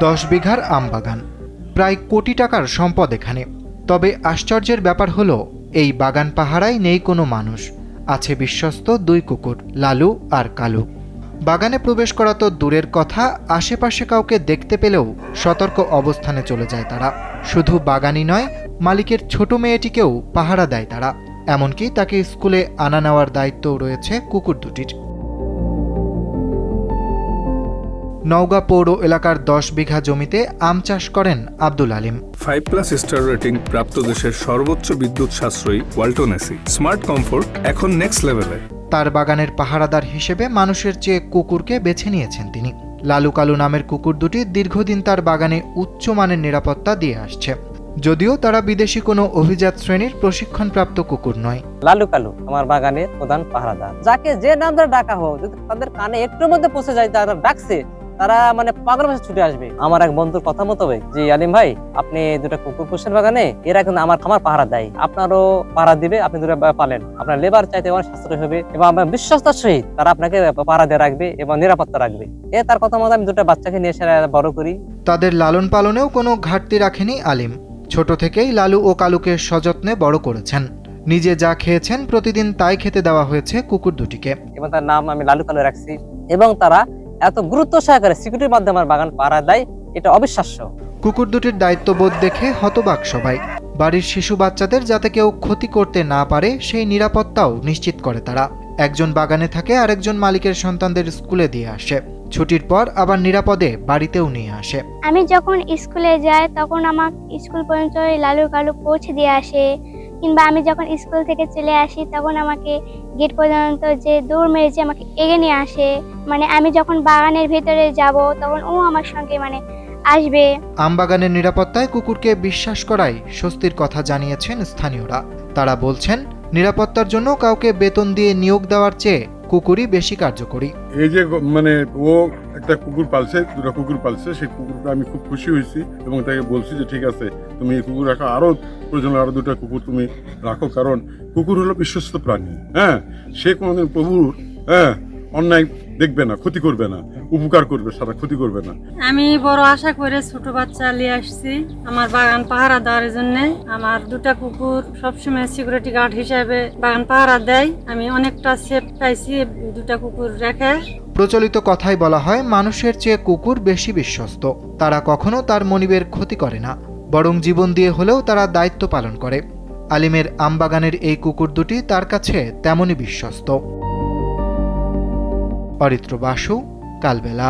10 বিঘার আম বাগান, প্রায় কোটি টাকার সম্পদ এখানে। তবে আশ্চর্যের ব্যাপার হলো এই বাগান পাহারায় নেই কোনো মানুষ, আছে বিশ্বস্ত 2 কুকুর, লালু আর কালু। বাগানে প্রবেশ করা তো দূরের কথা, আশেপাশে কাউকে দেখতে পেলেও সতর্ক অবস্থানে চলে যায় তারা। শুধু বাগানই নয়, মালিকের ছোট মেয়েটিকেও পাহারা দেয় তারা। এমনকি তাকে স্কুলে আনা নেওয়ার দায়িত্বও রয়েছে কুকুর দুটির। নওগাঁ পৌর এলাকার 10 বিঘা জমিতে আম চাষ করেন আব্দুল আলিম। 5+ স্টার রেটিং প্রাপ্ত দেশের সর্বোচ্চ বিদ্যুৎ সাশ্রয়ী ওয়ালটন এসি স্মার্ট কমফোর্ট এখন নেক্সট লেভেলে। তার বাগানের পাহারাদার হিসেবে মানুষের চেয়ে কুকুরকে বেছে নিয়েছেন তিনি। লালু কালু নামের কুকুর দুটি দীর্ঘদিন তার বাগানে উচ্চমানের নিরাপত্তা দিয়ে আসছে, যদিও তারা বিদেশি কোনো অভিজাত শ্রেণীর প্রশিক্ষণপ্রাপ্ত কুকুর নয়। লালু কালু আমার বাগানের প্রধান পাহারাদার। যাকে যে নাম ধরে ডাকা হোক, যদি তাদের কানে একটুর মধ্যে পৌঁছে যায়, তারা ডাকছে, তারা পাগল ভাষা ছুটে আসবে। আমার এক বন্ধুর কথা মতো যে আলিম ভাই, আপনি 2টা কুকুর পুষেন বাগানে, এরা কিন্তু আমার পাহারা দেয়, আপনারও পাহারা দিবে, আপনি 2টা পালেন, আপনার লেবার চাইতে অনেক সাশ্রয় হবে এবং আমার বিশ্বস্তার সহিত তারা আপনাকে পাহারা দিয়ে রাখবে এবং নিরাপত্তা রাখবে। তার কথা মতো আমি 2টা বাচ্চাকে নিয়ে এসে বড় করি। তাদের লালন পালনেও কোনো ঘাটতি রাখেনি আলিম। ছোট থেকেই লালু ও কালুকে সযত্নে বড় করেছেন। নিজে যা খেয়েছেন প্রতিদিন তাই খেতে দেওয়া হয়েছে কুকুর দুটিকে। এবং তার নাম আমি লালু কালু রাখছি এবং তারা এত গুরুত্ব সহকারে সিকিউরিটির মাধ্যমে আমার বাগান পাহারা দেয়, এটা অবিশ্বাস্য। কুকুর দুটির দায়িত্ববোধ দেখে হতবাক সবাই। বাড়ির শিশু বাচ্চাদের যাতে কেউ ক্ষতি করতে না পারে সেই নিরাপত্তাও নিশ্চিত করে তারা। একজন বাগানে থাকে, আরেকজন মালিকের সন্তানদের স্কুলে দিয়ে আসে, ছুটির পর আবার নিরাপদে বাড়িতেও নিয়ে আসে। আমি যখন স্কুলে যাই তখন আমাকে স্কুল পর্যন্ত লালু কালু পৌঁছে দিয়ে আসে, কিংবা আমি যখন স্কুল থেকে চলে আসি তখন আমাকে গেট পর্যন্ত যে দৌড় মেরেছে আমাকে এগিয়ে নিয়ে আসে। আমি যখন বাগানের ভেতরে যাব তখন ও আমার সঙ্গে আসবে। আম বাগানের নিরাপত্তায় কুকুরকে বিশ্বাস করাই স্বস্তির কথা জানিয়েছেন স্থানীয়রা। তারা বলছেন, নিরাপত্তার জন্য কাউকে বেতন দিয়ে নিয়োগ দেওয়ার চেয়ে কুকুরই বেশি কার্যকরী। এই যে ও একটা কুকুর পালছে, 2টা কুকুর পালছে, সেই কুকুরটা আমি খুব খুশি হয়েছি এবং তাকে বলছি যে ঠিক আছে, তুমি এই কুকুর রাখো, আরো প্রয়োজন আরো 2টা কুকুর তুমি রাখো, কারণ কুকুর হলো বিশ্বস্ত প্রাণী। সে কোনোদিন প্রভুর অন্যায় দেখবে না, ক্ষতি করবে না, উপকার করবে, সারা ক্ষতি করবে না। আমি বড় আশা করে ছোট বাচ্চা নিয়ে আসছি আমার বাগান পাহারা দেওয়ার জন্য। আমার 2টা কুকুর সবসময় সিকিউরিটি গার্ড হিসেবে বাগান পাহারা দেয়। আমি অনেকটা সেফ পাইছি 2টা কুকুর রেখে। প্রচলিত কথাই বলা হয়, মানুষের চেয়ে কুকুর বেশি বিশ্বস্ত। তারা কখনো তার মনিবের ক্ষতি করে না, বরং জীবন দিয়ে হলেও তারা দায়িত্ব পালন করে। আলিমের আমবাগানের এই কুকুর দুটি তার কাছে তেমনই বিশ্বস্ত। অরিত্র বাসু, কালবেলা।